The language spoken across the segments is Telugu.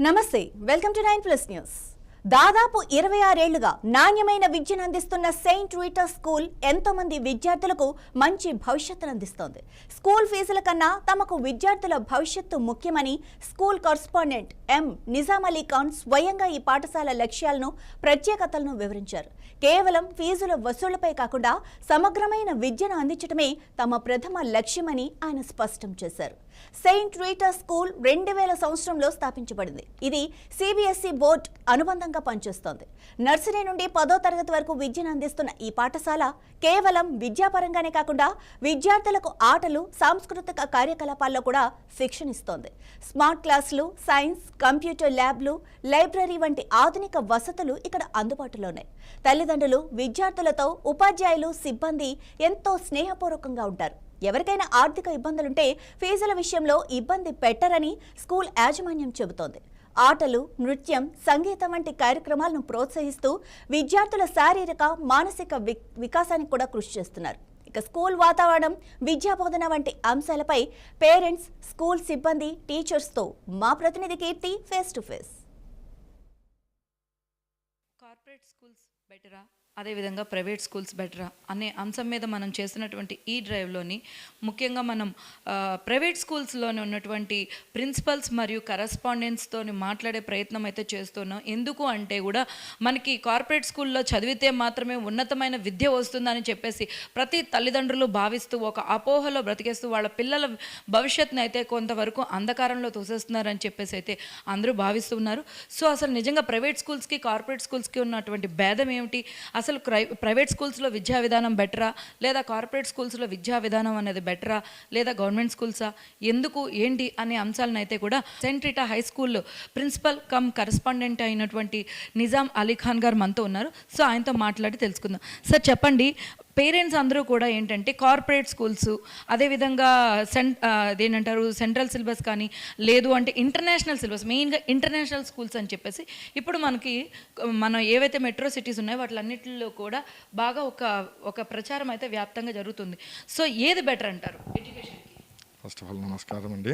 నమస్తే, వెల్కమ్ టు 9+ న్యూస్. దాదాపు 26 ఏళ్లుగా నాణ్యమైన విద్యను అందిస్తున్న సెయింట్ రీటా స్కూల్ ఎంతో మంది విద్యార్థులకు మంచి భవిష్యత్తును అందిస్తోంది. స్కూల్ ఫీజుల కన్నా తమకు విద్యార్థుల భవిష్యత్తు ముఖ్యమని స్కూల్ కరెస్పాండెంట్ ఎం నిజాం అలీ ఖాన్ స్వయంగా ఈ పాఠశాల లక్ష్యాలను, ప్రత్యేకతలను వివరించారు. కేవలం ఫీజుల వసూళ్లపై కాకుండా సమగ్రమైన విద్యను అందించడమే తమ ప్రథమ లక్ష్యమని ఆయన స్పష్టం చేశారు. సెయింట్ రీటా స్కూల్ 2000 సంవత్సరంలో స్థాపించబడింది. ఇది CBSE బోర్డు అనుబంధంగా పనిచేస్తోంది. నర్సరీ నుండి 10వ తరగతి వరకు విద్యను అందిస్తున్న ఈ పాఠశాల కేవలం విద్యాపరంగానే కాకుండా విద్యార్థులకు ఆటలు, సాంస్కృతిక కార్యకలాపాల్లో కూడా శిక్షణ ఇస్తోంది. స్మార్ట్ క్లాసులు, సైన్స్, కంప్యూటర్ ల్యాబ్లు, లైబ్రరీ వంటి ఆధునిక వసతులు ఇక్కడ అందుబాటులో ఉన్నాయి. తల్లిదండ్రులు, విద్యార్థులతో ఉపాధ్యాయులు, సిబ్బంది ఎంతో స్నేహపూర్వకంగా ఉంటారు. ఎవరికైనా ఆర్థిక ఇబ్బందులుంటే ఫీజుల విషయంలో ఇబ్బంది పెట్టరని స్కూల్ యాజమాన్యం చెబుతోంది. ఆటలు, నృత్యం, సంగీతం వంటి కార్యక్రమాలను ప్రోత్సహిస్తూ విద్యార్థుల శారీరక, మానసిక వికాసానికి కూడా కృషి చేస్తున్నారు. ఇక స్కూల్ వాతావరణం, విద్యాబోధన వంటి అంశాలపై పేరెంట్స్, స్కూల్ సిబ్బంది, టీచర్స్తో మా ప్రతినిధి Keerthi face to face. Corporate schools బెటరా, అదేవిధంగా ప్రైవేట్ స్కూల్స్ బెటరా అనే అంశం మీద మనం చేసినటువంటి ఈ డ్రైవ్లోని ముఖ్యంగా మనం ప్రైవేట్ స్కూల్స్లోనే ఉన్నటువంటి ప్రిన్సిపల్స్ మరియు కరెస్పాండెంట్స్తో మాట్లాడే ప్రయత్నం అయితే చేస్తున్నాం. ఎందుకు అంటే కూడా మనకి కార్పొరేట్ స్కూల్లో చదివితే మాత్రమే ఉన్నతమైన విద్య వస్తుందని చెప్పేసి ప్రతి తల్లిదండ్రులు భావిస్తూ ఒక అపోహలో బ్రతికేస్తూ వాళ్ళ పిల్లల భవిష్యత్తుని అయితే కొంతవరకు అంధకారంలో తోసేస్తున్నారని చెప్పేసి అయితే అందరూ భావిస్తున్నారు. సో అసలు నిజంగా ప్రైవేట్ స్కూల్స్కి, కార్పొరేట్ స్కూల్స్కి ఉన్నటువంటి భేదం ఏమిటి? అసలు ప్రైవేట్ స్కూల్స్లో విద్యా విధానం బెటరా, లేదా కార్పొరేట్ స్కూల్స్లో విద్యా విధానం అనేది బెటరా, లేదా గవర్నమెంట్ స్కూల్సా, ఎందుకు, ఏంటి అనే అంశాలను అయితే కూడా Saint Rita high school principal cum correspondent అయినటువంటి నిజాం అలీ ఖాన్ గారు మనతో ఉన్నారు. సో ఆయనతో మాట్లాడి తెలుసుకుందాం. సార్ చెప్పండి, పేరెంట్స్ అందరూ కూడా ఏంటంటే కార్పొరేట్ స్కూల్స్, అదేవిధంగా అదేంటారు సెంట్రల్ సిలబస్ కానీ, లేదు అంటే ఇంటర్నేషనల్ సిలబస్, మెయిన్గా ఇంటర్నేషనల్ స్కూల్స్ అని చెప్పేసి ఇప్పుడు మనం ఏవైతే మెట్రో సిటీస్ ఉన్నాయో వాటిలన్నిటిలో కూడా బాగా ఒక ప్రచారం అయితే వ్యాప్తంగా జరుగుతుంది. సో ఏది బెటర్ అంటారు ఎడ్యుకేషన్కి? ఫస్ట్ ఆఫ్ ఆల్ నమస్కారం అండి.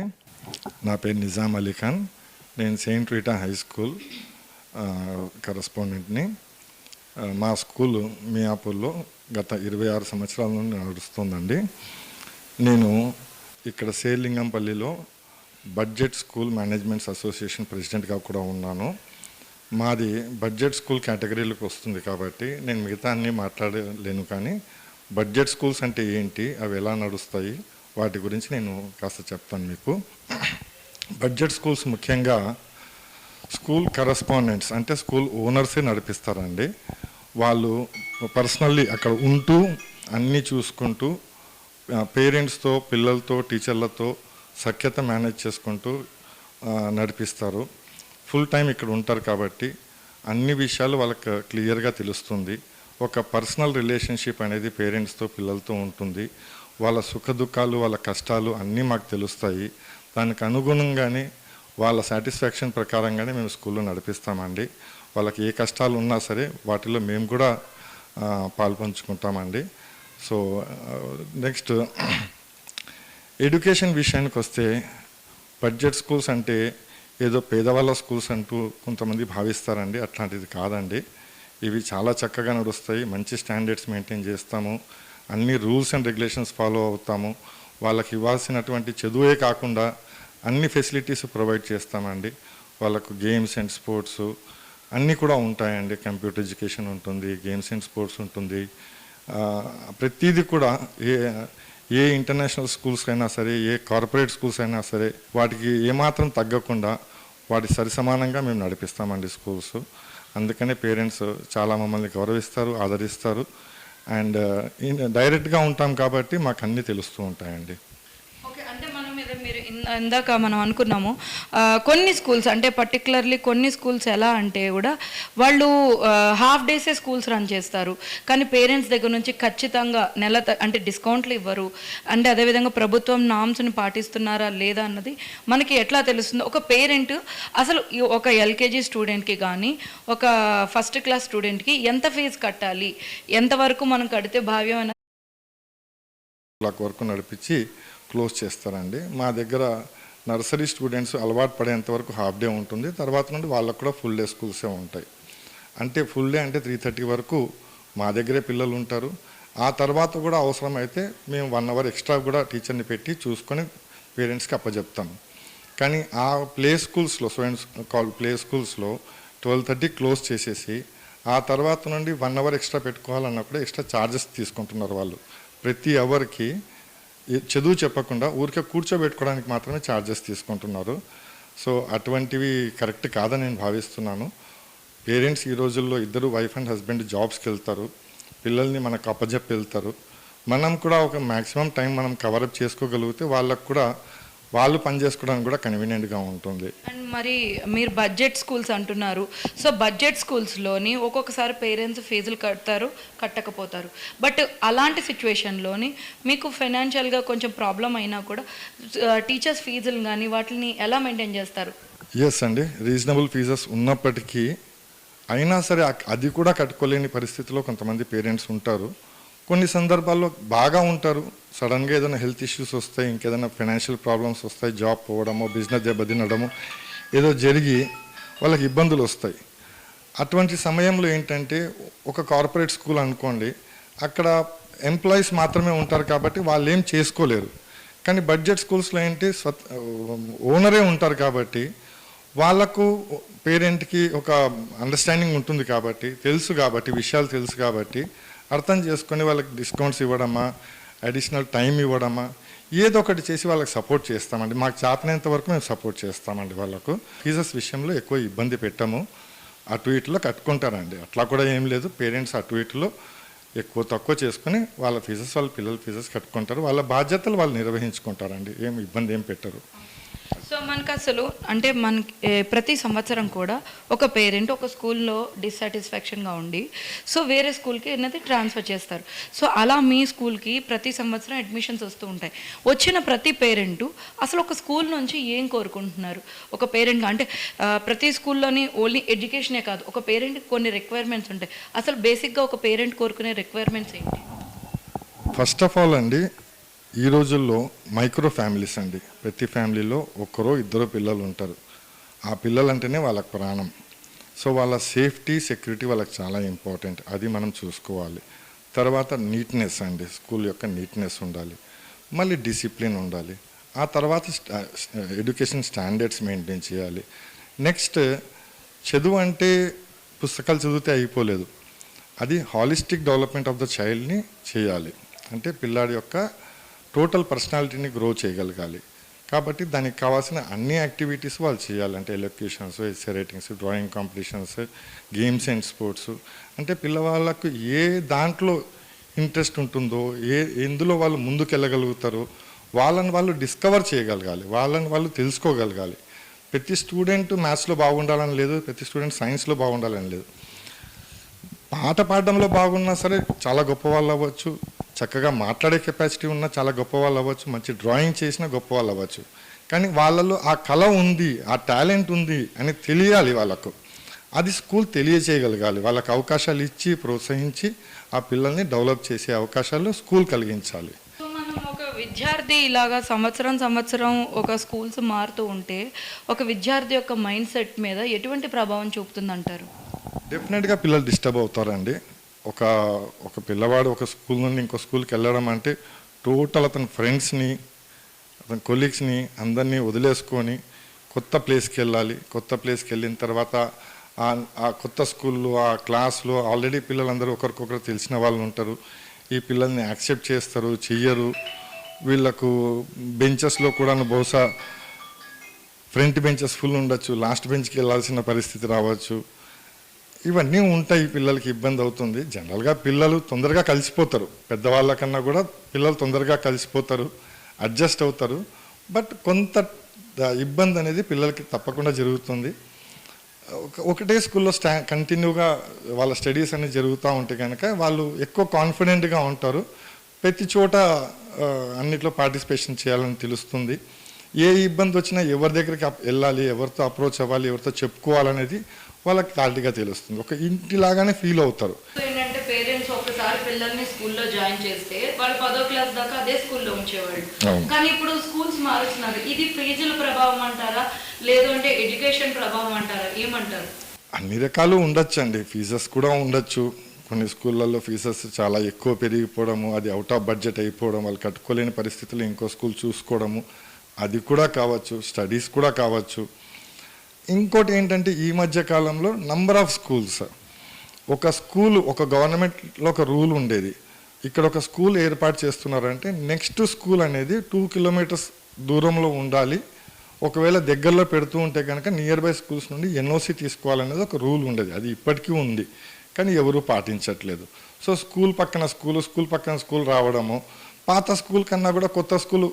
నా పేరు నిజాం అలీ ఖాన్. నేను సెయింట్ రీటా హై స్కూల్ కరెస్పాండెంట్ని. మా స్కూలు మియాపూర్లో గత 26 సంవత్సరాల నుండి నడుస్తుందండి. నేను ఇక్కడ సేలింగంపల్లిలో బడ్జెట్ స్కూల్ మేనేజ్మెంట్స్ అసోసియేషన్ ప్రెసిడెంట్గా కూడా ఉన్నాను. మాది బడ్జెట్ స్కూల్ కేటగిరీలోకి వస్తుంది కాబట్టి నేను మిగతా అన్నీ మాట్లాడలేను, కానీ బడ్జెట్ స్కూల్స్ అంటే ఏంటి, అవి ఎలా నడుస్తాయి, వాటి గురించి నేను కాస్త చెప్తాను మీకు. బడ్జెట్ స్కూల్స్ ముఖ్యంగా స్కూల్ కరెస్పాండెంట్స్ అంటే స్కూల్ ఓనర్సే నడిపిస్తారండి. వాళ్ళు పర్సనల్లీ అక్కడ ఉంటూ అన్నీ చూసుకుంటూ పేరెంట్స్తో, పిల్లలతో, టీచర్లతో సఖ్యత మేనేజ్ చేసుకుంటూ నడిపిస్తారు. ఫుల్ టైం ఇక్కడ ఉంటారు కాబట్టి అన్ని విషయాలు వాళ్ళకి క్లియర్గా తెలుస్తుంది. ఒక పర్సనల్ రిలేషన్షిప్ అనేది పేరెంట్స్తో, పిల్లలతో ఉంటుంది. వాళ్ళ సుఖ దుఃఖాలు, వాళ్ళ కష్టాలు అన్నీ మాకు తెలుస్తాయి. దానికి అనుగుణంగానే వాళ్ళ సాటిస్ఫాక్షన్ ప్రకారంగానే మేము స్కూల్లో నడిపిస్తామండి. వాళ్ళకి ఏ కష్టాలు ఉన్నా సరే వాటిలో మేము కూడా పాల్పంచుకుంటామండి. సో నెక్స్ట్ ఎడ్యుకేషన్ విషయానికి వస్తే, బడ్జెట్ స్కూల్స్ అంటే ఏదో పేదవాళ్ళ స్కూల్స్ అంటూ కొంతమంది భావిస్తారండి. అట్లాంటిది కాదండి. ఇవి చాలా చక్కగా నడుస్తాయి. మంచి స్టాండర్డ్స్ మెయింటైన్ చేస్తాము. అన్ని రూల్స్ అండ్ రెగ్యులేషన్స్ ఫాలో అవుతాము. వాళ్ళకి ఇవ్వాల్సినటువంటి చదువే కాకుండా అన్ని ఫెసిలిటీస్ ప్రొవైడ్ చేస్తామండి. వాళ్ళకు గేమ్స్ అండ్ స్పోర్ట్స్ అన్నీ కూడా ఉంటాయండి. కంప్యూటర్ ఎడ్యుకేషన్ ఉంటుంది, గేమ్స్ అండ్ స్పోర్ట్స్ ఉంటుంది. ప్రతిదీ కూడా ఏ ఇంటర్నేషనల్ స్కూల్స్ అయినా సరే, ఏ కార్పొరేట్ స్కూల్స్ అయినా సరే వాటికి ఏమాత్రం తగ్గకుండా వాటి సరిసమానంగా మేము నడిపిస్తామండి స్కూల్స్. అందుకనే పేరెంట్స్ చాలా మమ్మల్ని గౌరవిస్తారు, ఆదరిస్తారు. అండ్ డైరెక్ట్గా ఉంటాం కాబట్టి మాకు అన్నీ తెలుస్తూ ఉంటాయండి. మీరు ఇందాక మనం అనుకున్నాము కొన్ని స్కూల్స్ అంటే పర్టికులర్లీ కొన్ని స్కూల్స్ ఎలా అంటే కూడా వాళ్ళు హాఫ్ డేసే స్కూల్స్ రన్ చేస్తారు, కానీ పేరెంట్స్ దగ్గర నుంచి ఖచ్చితంగా అంటే డిస్కౌంట్లు ఇవ్వరు. అంటే అదేవిధంగా ప్రభుత్వం నామ్స్ని పాటిస్తున్నారా లేదా అన్నది మనకి ఎట్లా తెలుస్తుందో. ఒక పేరెంట్ అసలు ఒక LKG స్టూడెంట్కి కానీ ఒక ఫస్ట్ క్లాస్ స్టూడెంట్కి ఎంత ఫీజు కట్టాలి, ఎంతవరకు మనం కడితే భావ్యం వరకు నడిపించి క్లోజ్ చేస్తారండి. మా దగ్గర నర్సరీ స్టూడెంట్స్ అలవాటు పడేంత వరకు హాఫ్ డే ఉంటుంది, తర్వాత నుండి వాళ్ళకు కూడా ఫుల్ డే స్కూల్సే ఉంటాయి. అంటే ఫుల్ డే అంటే 3:30 వరకు మా దగ్గరే పిల్లలు ఉంటారు. ఆ తర్వాత కూడా అవసరమైతే మేము 1 అవర్ ఎక్స్ట్రా కూడా టీచర్ని పెట్టి చూసుకొని పేరెంట్స్కి అప్పచెప్తాము. కానీ ఆ ప్లే స్కూల్స్లో ప్లే స్కూల్స్లో 12:30 క్లోజ్ చేసేసి ఆ తర్వాత నుండి 1 అవర్ ఎక్స్ట్రా పెట్టుకోవాలన్నప్పుడు ఎక్స్ట్రా ఛార్జెస్ తీసుకుంటున్నారు వాళ్ళు. ప్రతి అవర్కి చదువు చెప్పకుండా ఊరికే కూర్చోబెట్టుకోవడానికి మాత్రమే ఛార్జెస్ తీసుకుంటున్నారు. సో అటువంటివి కరెక్ట్ కాదని నేను భావిస్తున్నాను. పేరెంట్స్ ఈ రోజుల్లో ఇద్దరు వైఫ్ అండ్ హస్బెండ్ జాబ్స్కి వెళ్తారు, పిల్లల్ని మనకు అప్పజెప్పి వెళ్తారు. మనం కూడా ఒక మ్యాక్సిమం టైం మనం కవరప్ చేసుకోగలిగితే వాళ్ళకు కూడా వాళ్ళు పని చేసుకోవడానికి కూడా కన్వీనియంట్గా ఉంటుంది. అండ్ మరి మీరు బడ్జెట్ స్కూల్స్ అంటున్నారు. సో బడ్జెట్ స్కూల్స్లోని ఒక్కొక్కసారి పేరెంట్స్ ఫీజులు కట్టకపోతారు. బట్ అలాంటి సిచ్యువేషన్లోని మీకు ఫైనాన్షియల్గా కొంచెం ప్రాబ్లం అయినా కూడా టీచర్స్ ఫీజులు కానీ వాటిని ఎలా మెయింటైన్ చేస్తారు? ఎస్ అండి, రీజనబుల్ ఫీజెస్ ఉన్నప్పటికీ అయినా సరే అది కూడా కట్టుకోలేని పరిస్థితిలో కొంతమంది పేరెంట్స్ ఉంటారు. కొన్ని సందర్భాల్లో బాగా ఉంటారు, సడన్గా ఏదైనా హెల్త్ ఇష్యూస్ వస్తాయి, ఇంకేదైనా ఫైనాన్షియల్ ప్రాబ్లమ్స్ వస్తాయి, జాబ్ పోవడమో బిజినెస్ దెబ్బతినడమో ఏదో జరిగి వాళ్ళకి ఇబ్బందులు వస్తాయి. అటువంటి సమయంలో ఏంటంటే ఒక కార్పొరేట్ స్కూల్ అనుకోండి, అక్కడ ఎంప్లాయీస్ మాత్రమే ఉంటారు కాబట్టి వాళ్ళు ఏం చేసుకోలేరు. కానీ బడ్జెట్ స్కూల్స్లో ఏంటి ఓనరే ఉంటారు కాబట్టి వాళ్ళకు పేరెంట్కి ఒక అండర్స్టాండింగ్ ఉంటుంది కాబట్టి విషయాలు తెలుసు కాబట్టి అర్థం చేసుకొని వాళ్ళకి డిస్కౌంట్స్ ఇవ్వడమా, అడిషనల్ టైం ఇవ్వడమా, ఏదో ఒకటి చేసి వాళ్ళకి సపోర్ట్ చేస్తామండి. మాకు చేతనంత వరకు మేము సపోర్ట్ చేస్తామండి. వాళ్ళకు ఫీజెస్ విషయంలో ఎక్కువ ఇబ్బంది పెట్టాము. అటు ఇటులో కట్టుకుంటారండి, అట్లా కూడా ఏం లేదు. పేరెంట్స్ అటు ఇటులో ఎక్కువ తక్కువ చేసుకుని వాళ్ళ ఫీజెస్ వాళ్ళ పిల్లల ఫీజెస్ కట్టుకుంటారు. వాళ్ళ బాధ్యతలు వాళ్ళు నిర్వహించుకుంటారండి, ఏం ఇబ్బంది ఏం పెట్టరు. సో మనకు అసలు అంటే మనకి ప్రతి సంవత్సరం కూడా ఒక పేరెంట్ ఒక స్కూల్లో డిస్సాటిస్ఫాక్షన్గా ఉండి సో వేరే స్కూల్కి అనేది ట్రాన్స్ఫర్ చేస్తారు. సో అలా మీ స్కూల్కి ప్రతి సంవత్సరం అడ్మిషన్స్ వస్తూ ఉంటాయి. వచ్చిన ప్రతి పేరెంటు అసలు ఒక స్కూల్ నుంచి ఏం కోరుకుంటున్నారు? ఒక పేరెంట్గా అంటే ప్రతి స్కూల్లోని ఓన్లీ ఎడ్యుకేషనే కాదు, ఒక పేరెంట్కి కొన్ని రిక్వైర్మెంట్స్ ఉంటాయి. అసలు బేసిక్గా ఒక పేరెంట్ కోరుకునే రిక్వైర్మెంట్స్ ఏంటి? ఫస్ట్ ఆఫ్ ఆల్ అండి, ఈ రోజుల్లో మైక్రో ఫ్యామిలీస్ అండి. ప్రతి ఫ్యామిలీలో ఒక్కరో ఇద్దరు పిల్లలు ఉంటారు. ఆ పిల్లలంటేనే వాళ్ళకి ప్రాణం. సో వాళ్ళ సేఫ్టీ సెక్యూరిటీ వాళ్ళకి చాలా ఇంపార్టెంట్, అది మనం చూసుకోవాలి. తర్వాత నీట్నెస్ అండి, స్కూల్ యొక్క నీట్నెస్ ఉండాలి, మళ్ళీ డిసిప్లిన్ ఉండాలి. ఆ తర్వాత ఎడ్యుకేషన్ స్టాండర్డ్స్ మెయింటైన్ చేయాలి. నెక్స్ట్ చదువు అంటే పుస్తకాలు చదివితే అయిపోలేదు, అది హాలిస్టిక్ డెవలప్మెంట్ ఆఫ్ ద చైల్డ్ని చేయాలి. అంటే పిల్లాడి యొక్క టోటల్ పర్సనాలిటీని గ్రో చేయగలగాలి. కాబట్టి దానికి కావాల్సిన అన్ని యాక్టివిటీస్ వాళ్ళు చేయాలి. అంటే elocutions, essay writings, drawing competitions, games and sports. అంటే పిల్లవాళ్ళకు ఏ దాంట్లో ఇంట్రెస్ట్ ఉంటుందో, ఎందులో వాళ్ళు ముందుకెళ్ళగలుగుతారో వాళ్ళని వాళ్ళు డిస్కవర్ చేయగలగాలి, వాళ్ళని వాళ్ళు తెలుసుకోగలగాలి. ప్రతి స్టూడెంట్ మ్యాథ్స్లో బాగుండాలని లేదు, ప్రతి స్టూడెంట్ సైన్స్లో బాగుండాలని లేదు. పాట పాడడంలో బాగున్నా సరే చాలా గొప్ప వాళ్ళు అవ్వచ్చు, చక్కగా మాట్లాడే కెపాసిటీ ఉన్న చాలా గొప్ప వాళ్ళు అవ్వచ్చు, మంచి డ్రాయింగ్ చేసిన గొప్ప వాళ్ళు అవ్వచ్చు. కానీ వాళ్ళలో ఆ కళ ఉంది, ఆ టాలెంట్ ఉంది అని తెలియాలి వాళ్ళకు. అది స్కూల్ తెలియచేయగలగాలి. వాళ్ళకి అవకాశాలు ఇచ్చి ప్రోత్సహించి ఆ పిల్లల్ని డెవలప్ చేసే అవకాశాలు స్కూల్ కలిగించాలి. సో మనం ఒక విద్యార్థి ఇలాగా సంవత్సరం ఒక స్కూల్స్ మారుతూ ఉంటే ఒక విద్యార్థి యొక్క మైండ్ సెట్ మీద ఎటువంటి ప్రభావం చూపుతుందంటారు? డెఫినెట్గా పిల్లలు డిస్టర్బ్ అవుతారండి. ఒక పిల్లవాడు ఒక స్కూల్ నుండి ఇంకో స్కూల్కి వెళ్ళడం అంటే టోటల్ అతని ఫ్రెండ్స్ని, అతని కొలీగ్స్ని అందరినీ వదిలేసుకొని కొత్త ప్లేస్కి వెళ్ళాలి. కొత్త ప్లేస్కి వెళ్ళిన తర్వాత ఆ కొత్త స్కూల్లో ఆ క్లాస్లో ఆల్రెడీ పిల్లలందరూ ఒకరికొకరు తెలిసిన వాళ్ళు ఉంటారు. ఈ పిల్లల్ని యాక్సెప్ట్ చేస్తారు, చెయ్యరు. వీళ్ళకు బెంచెస్లో కూడా బహుశా ఫ్రంట్ బెంచెస్ ఫుల్ ఉండొచ్చు, లాస్ట్ బెంచ్కి వెళ్ళాల్సిన పరిస్థితి రావచ్చు. ఇవన్నీ ఉంటాయి, పిల్లలకి ఇబ్బంది అవుతుంది. జనరల్గా పిల్లలు తొందరగా కలిసిపోతారు, పెద్దవాళ్ళకన్నా కూడా పిల్లలు తొందరగా కలిసిపోతారు, అడ్జస్ట్ అవుతారు. బట్ కొంత ఇబ్బంది అనేది పిల్లలకి తప్పకుండా జరుగుతుంది. ఒకటే స్కూల్లో కంటిన్యూగా వాళ్ళ స్టడీస్ అనేవి జరుగుతూ ఉంటే కనుక వాళ్ళు ఎక్కువ కాన్ఫిడెంట్గా ఉంటారు, ప్రతి చోట అన్నిట్లో పార్టిసిపేషన్ చేయాలని తెలుస్తుంది. ఏ ఇబ్బంది వచ్చినా ఎవరి దగ్గరికి వెళ్ళాలి, ఎవరితో అప్రోచ్ అవ్వాలి, ఎవరితో చెప్పుకోవాలనేది వాళ్ళకి క్లారిటీగా తెలుస్తుంది. ఒక ఇంటిలాగానే ఫీల్ అవుతారు. ఏంటంటే పేరెంట్స్ ఒకసారి పిల్లల్ని స్కూల్లో జాయిన్ చేస్తే వాళ్ళు 10వ క్లాస్ దాకా అదే స్కూల్లో ఉంచేవాళ్ళు. అవును. కానీ ఇప్పుడు స్కూల్స్ మారుస్తున్నారు. ఇది ఫీజుల ప్రభావం అంటారా, లేదు అంటే ఎడ్యుకేషన్ ప్రభావం అంటారా, ఏమంటారు? అన్ని రకాలు ఉండొచ్చు అండి. ఫీజెస్ కూడా ఉండొచ్చు. కొన్ని స్కూళ్ళల్లో ఫీజెస్ చాలా ఎక్కువ పెరిగిపోవడము, అది అవుట్ ఆఫ్ బడ్జెట్ అయిపోవడం, వాళ్ళు కట్టుకోలేని పరిస్థితుల్లో ఇంకో స్కూల్ చూసుకోవడము, అది కూడా కావచ్చు. స్టడీస్ కూడా కావచ్చు. ఇంకోటి ఏంటంటే ఈ మధ్య కాలంలో నంబర్ ఆఫ్ స్కూల్స్, ఒక స్కూల్ ఒక గవర్నమెంట్లో ఒక రూల్ ఉండేది, ఇక్కడ ఒక స్కూల్ ఏర్పాటు చేస్తున్నారంటే నెక్స్ట్ స్కూల్ అనేది 2 కిలోమీటర్స్ దూరంలో ఉండాలి. ఒకవేళ దగ్గరలో పెడుతూ ఉంటే కనుక నియర్ బై స్కూల్స్ నుండి ఎన్ఓసి తీసుకోవాలనేది ఒక రూల్ ఉండేది. అది ఇప్పటికీ ఉంది, కానీ ఎవరూ పాటించట్లేదు. సో స్కూల్ పక్కన స్కూల్ రావడము, పాత స్కూల్ కన్నా కూడా కొత్త స్కూల్,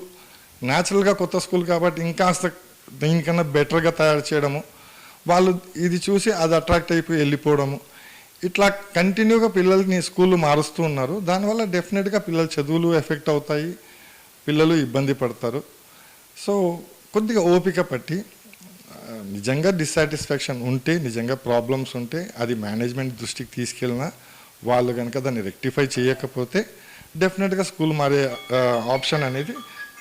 న్యాచురల్గా కొత్త స్కూల్ కాబట్టి ఇంకాస్త దీనికన్నా బెటర్గా తయారు చేయడము, వాళ్ళు ఇది చూసి అది అట్రాక్ట్ అయిపోయి వెళ్ళిపోవడము, ఇట్లా కంటిన్యూగా పిల్లల్ని స్కూళ్ళు మారుస్తూ ఉన్నారు. దానివల్ల డెఫినెట్గా పిల్లల చదువులు ఎఫెక్ట్ అవుతాయి, పిల్లలు ఇబ్బంది పడతారు. సో కొద్దిగా ఓపిక పట్టి నిజంగా డిస్సాటిస్ఫాక్షన్ ఉంటే, నిజంగా ప్రాబ్లమ్స్ ఉంటే అది మేనేజ్మెంట్ దృష్టికి తీసుకెళ్ళినా వాళ్ళు కనుక దాన్ని రెక్టిఫై చేయకపోతే డెఫినెట్గా స్కూల్ మారే ఆప్షన్ అనేది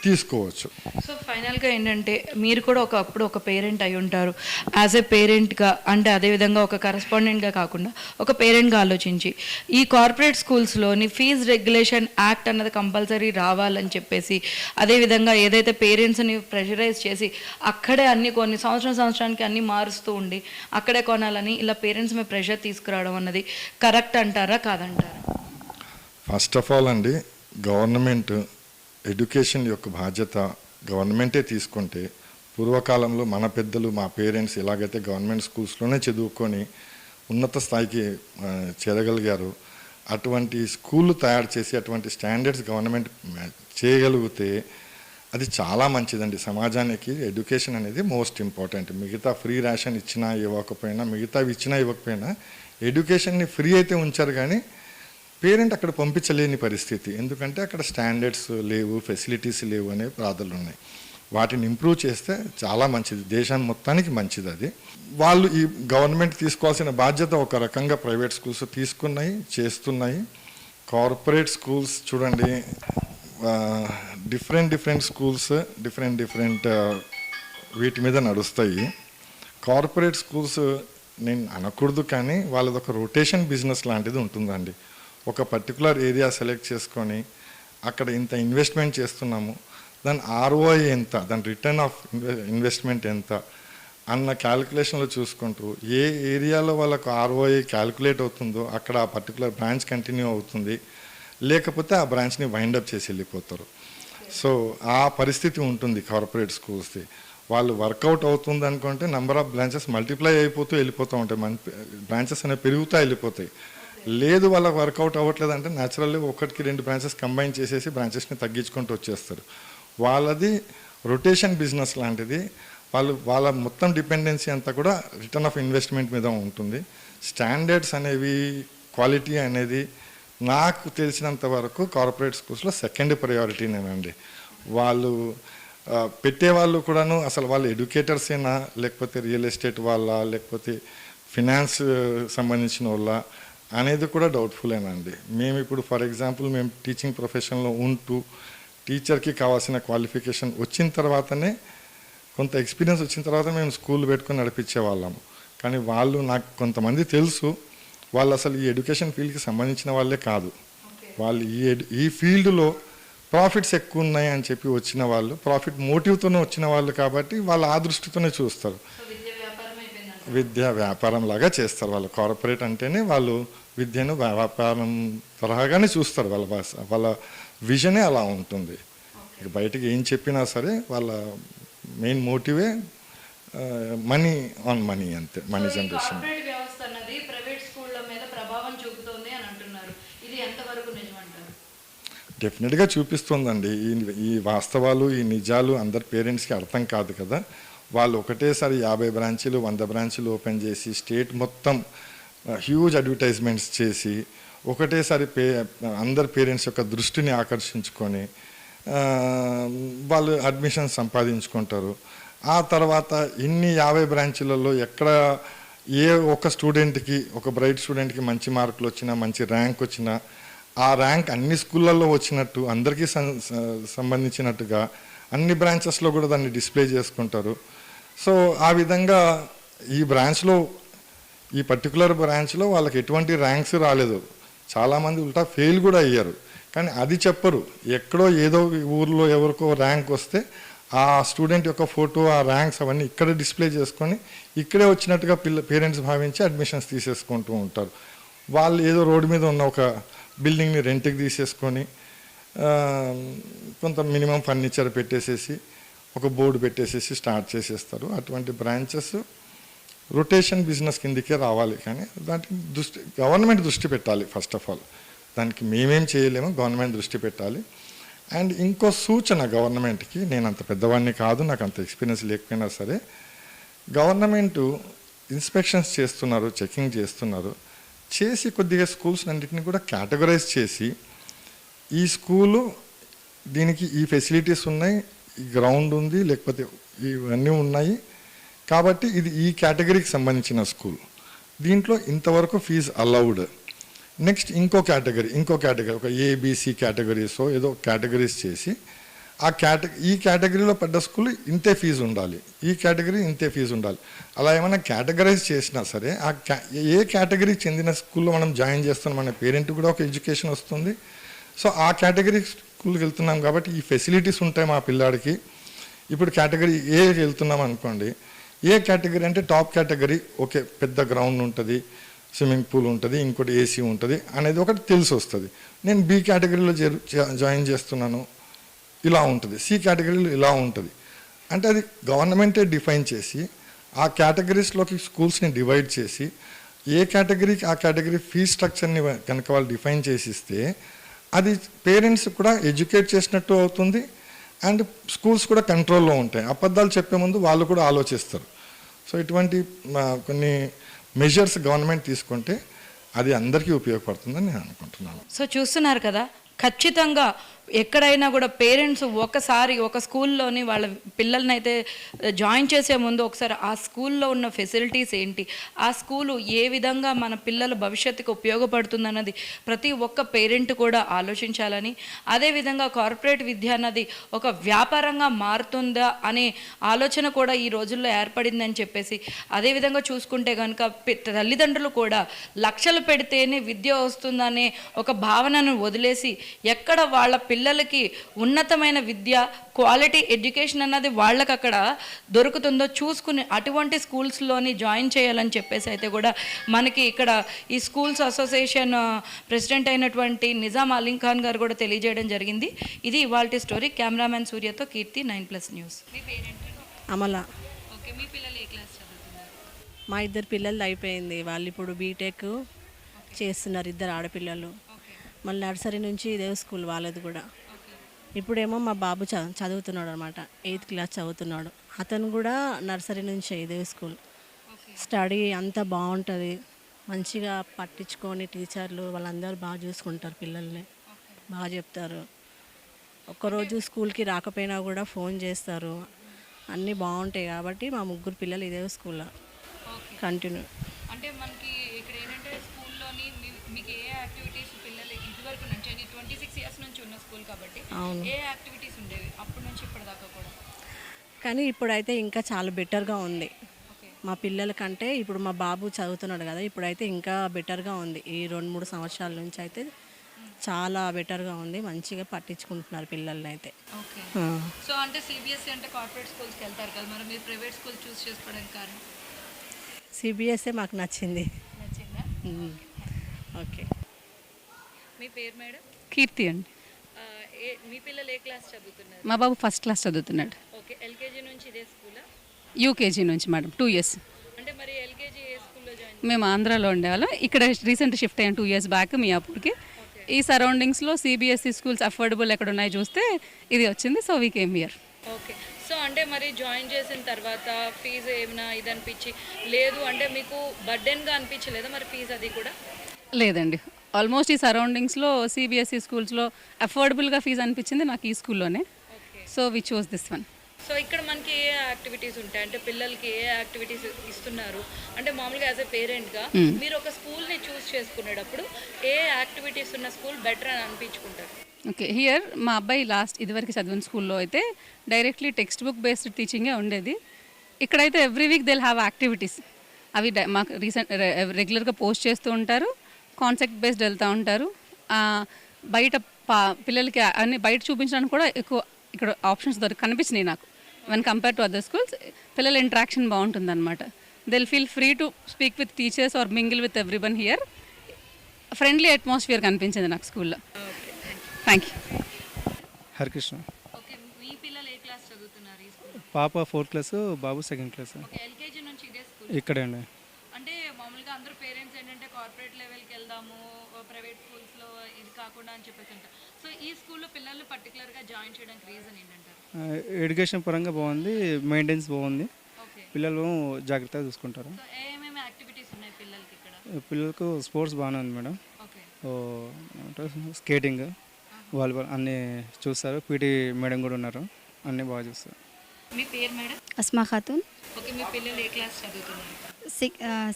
తీసుకోవచ్చు. సో ఫైనల్గా ఏంటంటే మీరు కూడా ఒకప్పుడు ఒక పేరెంట్ అయి ఉంటారు. యాజ్ ఏ పేరెంట్గా అంటే అదేవిధంగా ఒక కరెస్పాండెంట్గా కాకుండా ఒక పేరెంట్గా ఆలోచించి ఈ కార్పొరేట్ స్కూల్స్లోని ఫీజ్ రెగ్యులేషన్ యాక్ట్ అన్నది కంపల్సరీ రావాలని చెప్పేసి, అదేవిధంగా ఏదైతే పేరెంట్స్ని ప్రెషరైజ్ చేసి అక్కడే అన్ని కొన్ని సంవత్సరానికి అన్నీ మారుస్తూ ఉండి అక్కడే కొనాలని ఇలా పేరెంట్స్ మీద ప్రెషర్ తీసుకురావడం అన్నది కరెక్ట్ అంటారా కాదంటారా? ఫస్ట్ ఆఫ్ ఆల్ అండి, గవర్నమెంట్ ఎడ్యుకేషన్ యొక్క బాధ్యత గవర్నమెంటే తీసుకుంటే, పూర్వకాలంలో మన పెద్దలు మా పేరెంట్స్ ఎలాగైతే గవర్నమెంట్ స్కూల్స్లోనే చదువుకొని ఉన్నత స్థాయికి చేరగలిగారు, అటువంటి స్కూళ్ళు తయారు చేసి అటువంటి స్టాండర్డ్స్ గవర్నమెంట్ చేయగలిగితే అది చాలా మంచిదండి. సమాజానికి ఎడ్యుకేషన్ అనేది మోస్ట్ ఇంపార్టెంట్. మిగతా ఫ్రీ రేషన్ ఇచ్చినా ఇవ్వకపోయినా, మిగతావి ఇచ్చినా ఇవ్వకపోయినా ఎడ్యుకేషన్ని ఫ్రీ అయితే ఉంచారు, కానీ పేరెంట్ అక్కడ పంపించలేని పరిస్థితి. ఎందుకంటే అక్కడ స్టాండర్డ్స్ లేవు, ఫెసిలిటీస్ లేవు అనే బాధలు ఉన్నాయి. వాటిని ఇంప్రూవ్ చేస్తే చాలా మంచిది, దేశాన్ని మొత్తానికి మంచిది. అది వాళ్ళు ఈ గవర్నమెంట్ తీసుకోవాల్సిన బాధ్యత ఒక రకంగా ప్రైవేట్ స్కూల్స్ తీసుకున్నాయి, చేస్తున్నాయి. కార్పొరేట్ స్కూల్స్ చూడండి, డిఫరెంట్ స్కూల్స్ డిఫరెంట్ వీటి మీద నడుస్తాయి. కార్పొరేట్ స్కూల్స్ నేను అనకూడదు, కానీ వాళ్ళది ఒక రొటేషన్ బిజినెస్ లాంటిది ఉంటుందండి. ఒక పర్టికులర్ ఏరియా సెలెక్ట్ చేసుకొని అక్కడ ఇంత ఇన్వెస్ట్మెంట్ చేస్తున్నాము, దాని ఆర్ఓఐ ఎంత, దాని రిటర్న్ ఆఫ్ ఇన్వెస్ట్మెంట్ ఎంత అన్న క్యాలిక్యులేషన్లో చూసుకుంటూ ఏ ఏరియాలో వాళ్ళకు ఆర్ఓఐ క్యాలిక్యులేట్ అవుతుందో అక్కడ ఆ పర్టికులర్ బ్రాంచ్ కంటిన్యూ అవుతుంది, లేకపోతే ఆ బ్రాంచ్ని వైండప్ చేసి వెళ్ళిపోతారు. సో ఆ పరిస్థితి ఉంటుంది కార్పొరేట్ స్కూల్స్ది. వాళ్ళు వర్కౌట్ అవుతుంది అనుకుంటే నెంబర్ ఆఫ్ బ్రాంచెస్ మల్టిప్లై అయిపోతూ వెళ్ళిపోతూ ఉంటాయి, మన బ్రాంచెస్ అనేవి పెరుగుతూ వెళ్ళిపోతాయి. లేదు వాళ్ళకి వర్కౌట్ అవ్వట్లేదు అంటే న్యాచురల్లీ 1-2 బ్రాంచెస్ కంబైన్ చేసేసి బ్రాంచెస్ని తగ్గించుకుంటూ వచ్చేస్తారు. వాళ్ళది రొటేషన్ బిజినెస్ లాంటిది. వాళ్ళ మొత్తం డిపెండెన్సీ అంతా కూడా రిటర్న్ ఆఫ్ ఇన్వెస్ట్మెంట్ మీద ఉంటుంది. స్టాండర్డ్స్ అనేవి, క్వాలిటీ అనేది నాకు తెలిసినంత వరకు కార్పొరేట్ స్కూల్స్లో సెకండ్ ప్రయారిటీనేనండి. వాళ్ళు పెట్టేవాళ్ళు కూడాను అసలు వాళ్ళు ఎడ్యుకేటర్సేనా, లేకపోతే రియల్ ఎస్టేట్ వాళ్ళ, లేకపోతే ఫినాన్స్ సంబంధించిన వాళ్ళ అనేది కూడా డౌట్ఫుల్లేనండి. మేము ఇప్పుడు ఫర్ ఎగ్జాంపుల్ మేము టీచింగ్ ప్రొఫెషన్లో ఉంటూ టీచర్కి కావాల్సిన క్వాలిఫికేషన్ వచ్చిన తర్వాతనే, కొంత ఎక్స్పీరియన్స్ వచ్చిన తర్వాత మేము స్కూల్ పెట్టుకొని నడిపించే వాళ్ళము. కానీ వాళ్ళు, నాకు కొంతమంది తెలుసు, వాళ్ళు అసలు ఈ ఎడ్యుకేషన్ ఫీల్డ్కి సంబంధించిన వాళ్ళే కాదు. వాళ్ళు ఈ ఫీల్డ్లో ప్రాఫిట్స్ ఎక్కువ ఉన్నాయి అని చెప్పి వచ్చిన వాళ్ళు, ప్రాఫిట్ మోటివ్తోనే వచ్చిన వాళ్ళు కాబట్టి వాళ్ళు ఆ దృష్టితోనే చూస్తారు. విద్య వ్యాపారం లాగా చేస్తారు వాళ్ళు. కార్పొరేట్ అంటేనే వాళ్ళు విద్యను వ్యాపారం తరహాగానే చూస్తారు. వాళ్ళ విజనే అలా ఉంటుంది. బయటకు ఏం చెప్పినా సరే వాళ్ళ మెయిన్ మోటివే మనీ ఆన్ మనీ, అంతే. Money generation. వ్యవస్థ అన్నది ప్రైవేట్ స్కూళ్ళ మీద ప్రభావం చూపుతోంది అని అంటున్నారు. ఇది ఎంతవరకు నిజమంటారు? డెఫినెట్గా చూపిస్తుందండి. ఈ వాస్తవాలు, ఈ నిజాలు అందరి పేరెంట్స్కి అర్థం కాదు కదా. వాళ్ళు ఒకటేసారి 50 బ్రాంచీలు 100 బ్రాంచీలు ఓపెన్ చేసి స్టేట్ మొత్తం హ్యూజ్ అడ్వర్టైజ్మెంట్స్ చేసి ఒకటేసారి అందరి పేరెంట్స్ యొక్క దృష్టిని ఆకర్షించుకొని వాళ్ళు అడ్మిషన్ సంపాదించుకుంటారు. ఆ తర్వాత ఇన్ని 50 బ్రాంచీలలో ఎక్కడ ఏ ఒక్క స్టూడెంట్కి, ఒక బ్రైట్ స్టూడెంట్కి మంచి మార్కులు వచ్చినా, మంచి ర్యాంక్ వచ్చినా ఆ ర్యాంక్ అన్ని స్కూళ్ళల్లో వచ్చినట్టు అందరికీ సంబంధించినట్టుగా అన్ని బ్రాంచెస్లో కూడా దాన్ని డిస్ప్లే చేసుకుంటారు. సో ఆ విధంగా ఈ బ్రాంచ్లో, ఈ పర్టికులర్ బ్రాంచ్లో వాళ్ళకి ఎటువంటి ర్యాంక్స్ రాలేదు, చాలామంది ఉల్టా ఫెయిల్ కూడా అయ్యారు. కానీ అది చెప్పరు. ఎక్కడో ఏదో ఊర్లో ఎవరికో ర్యాంక్ వస్తే ఆ స్టూడెంట్ యొక్క ఫోటో, ఆ ర్యాంక్స్ అవన్నీ ఇక్కడ డిస్ప్లే చేసుకొని ఇక్కడే వచ్చినట్టుగా పేరెంట్స్ భావించి అడ్మిషన్స్ తీసేసుకుంటూ ఉంటారు. వాళ్ళు ఏదో రోడ్డు మీద ఉన్న ఒక బిల్డింగ్ని రెంట్కి తీసేసుకొని కొంత మినిమం ఫర్నిచర్ పెట్టేసేసి ఒక బోర్డు పెట్టేసేసి స్టార్ట్ చేసేస్తారు. అటువంటి బ్రాంచెస్ రొటేషన్ బిజినెస్ కిందకే రావాలి. కానీ దానికి గవర్నమెంట్ దృష్టి పెట్టాలి. ఫస్ట్ ఆఫ్ ఆల్ దానికి మేమేం చేయలేము, గవర్నమెంట్ దృష్టి పెట్టాలి. అండ్ ఇంకో సూచన గవర్నమెంట్కి, నేను అంత పెద్దవాడిని కాదు, నాకు అంత ఎక్స్పీరియన్స్ లేకపోయినా సరే, గవర్నమెంటు ఇన్స్పెక్షన్స్ చేస్తున్నారు, చెకింగ్ చేస్తున్నారు, చేసి కొద్దిగా స్కూల్స్ అన్నింటినీ కూడా కేటగరైజ్ చేసి ఈ స్కూలు దీనికి ఈ ఫెసిలిటీస్ ఉన్నాయి, ఈ గ్రౌండ్ ఉంది, లేకపోతే ఇవన్నీ ఉన్నాయి కాబట్టి ఇది ఈ కేటగిరీకి సంబంధించిన స్కూల్, దీంట్లో ఇంతవరకు ఫీజు అలౌడ్. నెక్స్ట్ ఇంకో కేటగిరీ ఒక ఏబిసి కేటగిరీసో ఏదో కేటగిరీస్ చేసి ఈ కేటగిరీలో పడ్డ స్కూల్ ఇంతే ఫీజు ఉండాలి, ఈ కేటగిరీ ఇంతే ఫీజు ఉండాలి. అలా ఏమైనా కేటగరైజ్ చేసినా సరే ఏ కేటగిరీకి చెందిన స్కూల్లో మనం జాయిన్ చేస్తున్నాం మన పేరెంట్ కూడా ఒక ఎడ్యుకేషన్ వస్తుంది. సో ఆ కేటగిరీ స్కూల్కి వెళ్తున్నాం కాబట్టి ఈ ఫెసిలిటీస్ ఉంటాయి మా పిల్లాడికి. ఇప్పుడు కేటగిరీ ఏకి వెళ్తున్నాం అనుకోండి, ఏ కేటగిరీ అంటే టాప్ కేటగిరీ, ఓకే పెద్ద గ్రౌండ్ ఉంటుంది, స్విమ్మింగ్ పూల్ ఉంటుంది, ఇంకోటి ఏసీ ఉంటుంది అనేది ఒకటి తెలిసి వస్తుంది. నేను బి కేటగిరీలో జాయిన్ చేస్తున్నాను, ఇలా ఉంటుంది, సి కేటగిరీలో ఇలా ఉంటుంది. అంటే అది గవర్నమెంటే డిఫైన్ చేసి ఆ కేటగిరీస్లోకి స్కూల్స్ని డివైడ్ చేసి ఏ కేటగిరీకి ఆ కేటగిరీ ఫీ స్ట్రక్చర్ని కనుక వాళ్ళు డిఫైన్ చేసిస్తే అది పేరెంట్స్ కూడా ఎడ్యుకేట్ చేసినట్టు అవుతుంది అండ్ స్కూల్స్ కూడా కంట్రోల్లో ఉంటాయి. అబద్ధాలు చెప్పే ముందు వాళ్ళు కూడా ఆలోచిస్తారు. సో ఇటువంటి కొన్ని మెజర్స్ గవర్నమెంట్ తీసుకుంటే అది అందరికీ ఉపయోగపడుతుందని నేను అనుకుంటున్నాను. సో చూస్తున్నారు కదా, ఖచ్చితంగా ఎక్కడైనా కూడా పేరెంట్స్ ఒకసారి ఒక స్కూల్లోని వాళ్ళ పిల్లల్ని అయితే జాయిన్ చేసే ముందు ఒకసారి ఆ స్కూల్లో ఉన్న ఫెసిలిటీస్ ఏంటి, ఆ స్కూలు ఏ విధంగా మన పిల్లల భవిష్యత్తుకు ఉపయోగపడుతుందన్నది ప్రతి ఒక్క పేరెంట్ కూడా ఆలోచించాలని, అదేవిధంగా కార్పొరేట్ విద్య అన్నది ఒక వ్యాపారంగా మారుతుందా అనే ఆలోచన కూడా ఈ రోజుల్లో ఏర్పడిందని చెప్పేసి, అదేవిధంగా చూసుకుంటే కనుక తల్లిదండ్రులు కూడా లక్షలు పెడితేనే విద్య వస్తుందనే ఒక భావనను వదిలేసి ఎక్కడ వాళ్ళ పిల్లలకి ఉన్నతమైన విద్య, క్వాలిటీ ఎడ్యుకేషన్ అన్నది వాళ్ళకి అక్కడ దొరుకుతుందో చూసుకుని అటువంటి స్కూల్స్లోని జాయిన్ చేయాలని చెప్పేసి అయితే కూడా మనకి ఇక్కడ ఈ స్కూల్స్ అసోసియేషన్ ప్రెసిడెంట్ అయినటువంటి నిజాం అలీం ఖాన్ గారు కూడా తెలియజేయడం జరిగింది. ఇది ఇవాల్టి స్టోరీ. కెమెరామ్యాన్ సూర్యతో కీర్తి, 9+ న్యూస్. మీ పేరేంటండి? అమల. ఓకే, మీ పిల్లలు ఏ క్లాస్ చదువుతున్నారు? మా ఇద్దరు పిల్లలు అయిపోయింది, వాళ్ళు ఇప్పుడు బీటెక్ చేస్తున్నారు, ఇద్దరు ఆడపిల్లలు. మళ్ళీ నర్సరీ నుంచి ఇదే స్కూల్ వాళ్ళది కూడా. ఇప్పుడేమో మా బాబు చదువుతున్నాడు అనమాట, 8th క్లాస్ చదువుతున్నాడు. అతను కూడా నర్సరీ నుంచి ఇదే స్కూల్. స్టడీ అంతా బాగుంటుంది, మంచిగా పట్టించుకొని టీచర్లు వాళ్ళందరూ బాగా చూసుకుంటారు, పిల్లల్ని బాగా చెప్తారు. ఒక్కరోజు స్కూల్కి రాకపోయినా కూడా ఫోన్ చేస్తారు, అన్నీ బాగుంటాయి. కాబట్టి మా ముగ్గురు పిల్లలు ఇదే స్కూల్లో కంటిన్యూ. అంటే మనకి ఇక్కడ ఏంటంటే స్కూల్లోని మీకు ఏ యాక్టివిటీస్ పిల్లలు ఇదివరకు నుంచి 26 years నుంచి ఉన్న స్కూల్ కాబట్టి ఏ యాక్టివిటీస్ ఉండేవి అప్పటి నుంచి ఇప్పటిదాకా కూడా? కానీ ఇప్పుడైతే ఇంకా చాలా బెటర్గా ఉంది మా పిల్లల కంటే. ఇప్పుడు మా బాబు చదువుతున్నాడు కదా, ఇప్పుడైతే ఇంకా బెటర్గా ఉంది. ఈ 2-3 సంవత్సరాల నుంచి అయితే చాలా బెటర్గా ఉంది, మంచిగా పట్టించుకుంటున్నారు పిల్లల్ని అయితే. ఓకే. సో అంటే సిబిఎస్ఈ అంటే కార్పొరేట్ స్కూల్స్కి వెళ్తారు కదా, మరి మీరు ప్రైవేట్ స్కూల్ చూస్ చేసుకోవడానికి కారణం? సిబిఎస్ఏ మాకు నచ్చింది. నచ్చిందా? ఓకే. మీ పేరు మేడం? కీర్తి అండి. మీ పిల్లలు ఏ క్లాస్ చదువుతున్నారు? మా బాబు 1st క్లాస్ చదువుతున్నాడు. ఓకే. ఎల్కేజీ నుంచి ఇదే స్కూలా? యూకేజీ నుంచి మేడం, 2 years. అంటే మరి ఎల్కేజీ ఏ స్కూల్లో జాయిన్? మేము ఆంధ్రాలో ఉండేవాళ్ళం, ఇక్కడ రీసెంట్ షిఫ్ట్ అయ్యాం 2 years బ్యాక్ మియాపూర్కి. ఈ సరౌండింగ్స్లో సిబిఎస్ఈ స్కూల్స్ అఫోర్డబుల్ ఎక్కడ ఉన్నాయో చూస్తే ఇది వచ్చింది, so we came here. Okay. So అంటే మరి జాయిన్ చేసిన తర్వాత ఫీజు ఏమైనా ఇది అనిపించి లేదు అంటే మీకు బర్డెన్గా అనిపించలేదా మరి ఫీజు అది కూడా? లేదండి, ఆల్మోస్ట్ ఈ సరౌండింగ్స్లో సిబిఎస్ఈ స్కూల్స్లో అఫోర్డబుల్గా ఫీజు అనిపించింది నాకు ఈ స్కూల్లోనే. So we chose this one. So ఇక్కడ మనకి ఏ యాక్టివిటీస్ ఉంటాయి అంటే పిల్లలకి ఏ యాక్టివిటీస్ ఇస్తున్నారు అంటే మామూలుగా యాజ్ ఎ పేరెంట్గా మీరు ఒక స్కూల్ని చూస్ చేసుకునేటప్పుడు ఏ యాక్టివిటీస్ ఉన్న స్కూల్ బెటర్ అని అనిపించుకుంటారు? ఓకే, హియర్ మా అబ్బాయి ఇదివరకు చదివిన స్కూల్లో అయితే డైరెక్ట్లీ టెక్స్ట్ బుక్ బేస్డ్ టీచింగే ఉండేది. ఇక్కడైతే every week they have activities. అవి మాకు రెగ్యులర్గా పోస్ట్ చేస్తూ ఉంటారు, కాన్సెప్ట్ బేస్డ్ వెళ్తూ ఉంటారు. బయట పిల్లలకి అన్ని బయట చూపించడానికి కూడా ఎక్కువ ఇక్కడ ఆప్షన్స్ కనిపించినాయి నాకు. When compare to other schools పిల్లల ఇంటరాక్షన్ బాగుంటుంది అనమాట. They'll feel free to speak with teachers or mingle with everyone here. Friendly atmosphere కనిపించింది నాకు స్కూల్లో. Thank you. హరికృష్ణ. ఓకే, మీ పిల్లలు ఏ క్లాస్ చదువుతున్నారు ఈ స్కూల్? పాప 4th క్లాస్, బాబు 2nd క్లాస్. ఓకే, ఎల్కేజీ నుంచి ఇదే స్కూల్ ఇక్కడే అండి. అంటే మామూలుగా అందరూ పేరెంట్స్ ఏంటంటే కార్పొరేట్ లెవెల్కి వెళ్దాము, ప్రైవేట్ స్కూల్స్లో ఇది కాకుండా అని చెప్పేసి ఉంటారు. సో ఈ స్కూల్లో పిల్లల్ని పర్టికులర్గా జాయిన్ చేయడానికి రీజన్ ఏంటంటారు? ఎడ్యుకేషన్ పరంగా బాగుంది, మెయింటెనెన్స్ బాగుంది, ఓకే, పిల్లలు జాగ్రత్తగా చూసుకుంటారు. సో ఏమేమి యాక్టివిటీస్ ఉన్నాయి పిల్లలకి ఇక్కడ? పిల్లలకు స్పోర్ట్స్ బాగానే ఉంది మేడం. ఓకే, స్కేటింగ్, వాలీబాల్ అన్నీ చూస్తారు. పీటీ మేడం కూడా ఉన్నారు, అన్నీ బాగా చూస్తారు. మీ పేరు మేడం? అస్మా ఖాతూన్. ఓకే, మీ పిల్లలు ఏ క్లాస్ చదువుతున్నారు?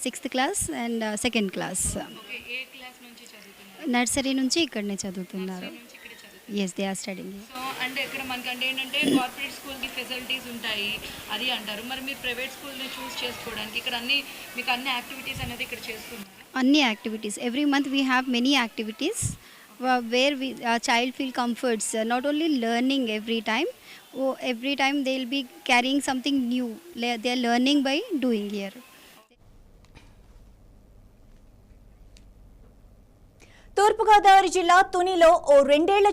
6th class and 2nd class. Okay, ఏ క్లాస్ నుంచి చదువుతున్నారు? నర్సరీ నుంచి ఇక్కడనే చదువుతున్నారు. నుంచి ఇక్కడ చదువుతున్నారు. Yes, they are studying. So అంటే ఇక్కడ మనకంటే ఏంటంటే కార్పొరేట్ స్కూల్కి ఫెసిలిటీస్ ఉంటాయి అది అంటారు. మరి మీరు ప్రైవేట్ స్కూల్ని చూస్ చేసుకోవడానికి ఇక్కడ మీకు అన్ని యాక్టివిటీస్ అనేది ఇక్కడ చేస్తున్నారు? అన్ని activities every month we have many activities where child feel comforts, not only learning every time they will be carrying something new. They are learning by doing here. తూర్పుగోదావరి జిల్లా తునిలో ఓ 2 ఏళ్ల